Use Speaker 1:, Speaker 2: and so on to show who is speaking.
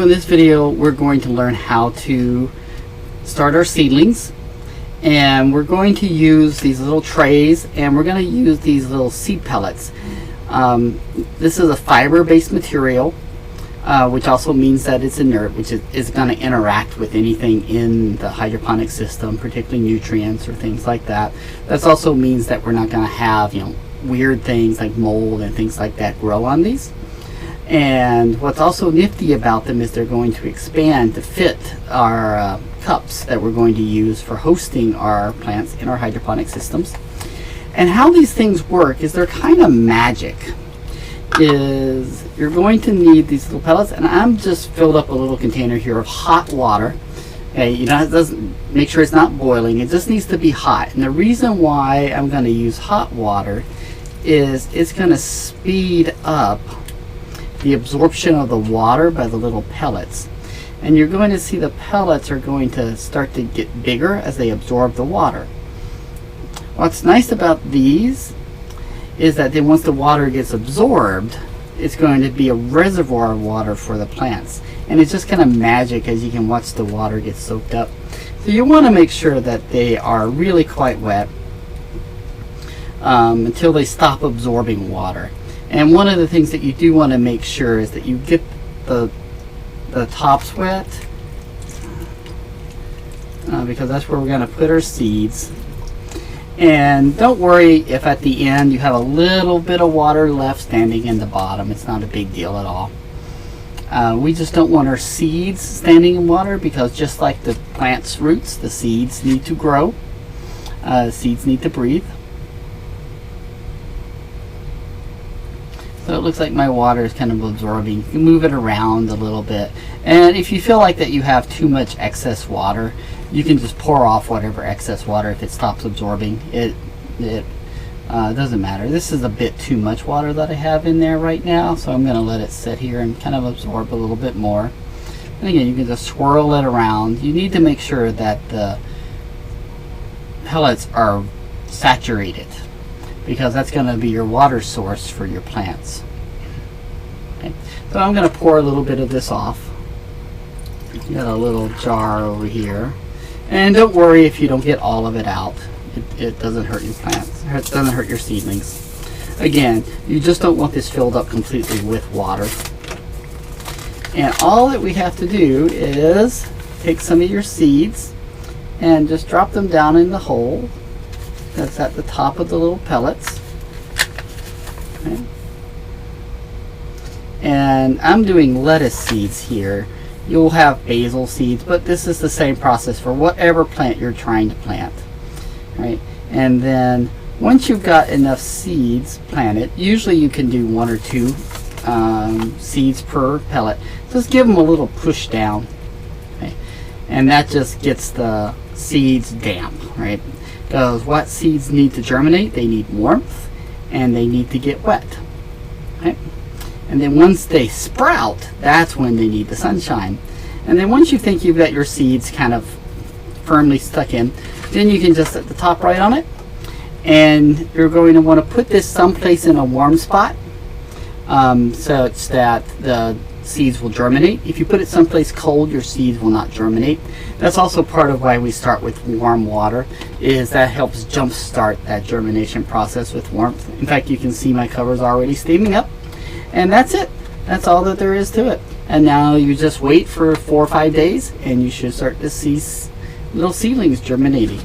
Speaker 1: So in this video we're going to learn how to start our seedlings, and we're going to use these little trays, and we're going to use these little seed pellets. This is a fiber-based material, which also means that it's inert, which is going to interact with anything in the hydroponic system, particularly nutrients or things like that. That also means that we're not going to have, weird things like mold and things like that grow on these. And what's also nifty about them is they're going to expand to fit our cups that we're going to use for hosting our plants in our hydroponic systems. And how these things work is they're kind of magic. Is you're going to need these little pellets, and I'm just filled up a little container here of hot water. Okay, it doesn't, make sure it's not boiling, it just needs to be hot. And the reason why I'm going to use hot water is it's going to speed up the absorption of the water by the little pellets, and you're going to see the pellets are going to start to get bigger as they absorb the water. What's nice about these is that then once the water gets absorbed, it's going to be a reservoir of water for the plants, and it's just kind of magic as you can watch the water get soaked up. So you want to make sure that they are really quite wet until they stop absorbing water. And one of the things that you do want to make sure is that you get the tops wet, because that's where we're going to put our seeds. And don't worry if at the end you have a little bit of water left standing in the bottom. It's not a big deal at all. We just don't want our seeds standing in water, because just like the plant's roots, the seeds need to grow. Seeds need to breathe. So it looks like my water is kind of absorbing. You can move it around a little bit. And if you feel like that you have too much excess water, you can just pour off whatever excess water if it stops absorbing. It doesn't matter. This is a bit too much water that I have in there right now, so I'm going to let it sit here and kind of absorb a little bit more. And again, you can just swirl it around. You need to make sure that the pellets are saturated, because that's going to be your water source for your plants. Okay. So I'm going to pour a little bit of this off. Got a little jar over here, and don't worry if you don't get all of it out. It doesn't hurt your plants. It doesn't hurt your seedlings. Again, you just don't want this filled up completely with water. And all that we have to do is take some of your seeds and just drop them down in the hole that's at the top of the little pellets. Okay. And I'm doing lettuce seeds here. You'll have basil seeds, but this is the same process for whatever plant you're trying to plant. Right? And then once you've got enough seeds planted, usually you can do 1 or 2 seeds per pellet. Just give them a little push down. Okay? And that just gets the seeds damp, right? Because what seeds need to germinate, they need warmth and they need to get wet. Okay? And then once they sprout, that's when they need the sunshine. And then once you think you've got your seeds kind of firmly stuck in, then you can just set the top right on it. And you're going to want to put this someplace in a warm spot, such that the seeds will germinate. If you put it someplace cold, your seeds will not germinate. That's also part of why we start with warm water, is that helps jumpstart that germination process with warmth. In fact, you can see my cover's already steaming up. And that's it. That's all that there is to it. And now you just wait for 4 or 5 days, and you should start to see little seedlings germinating.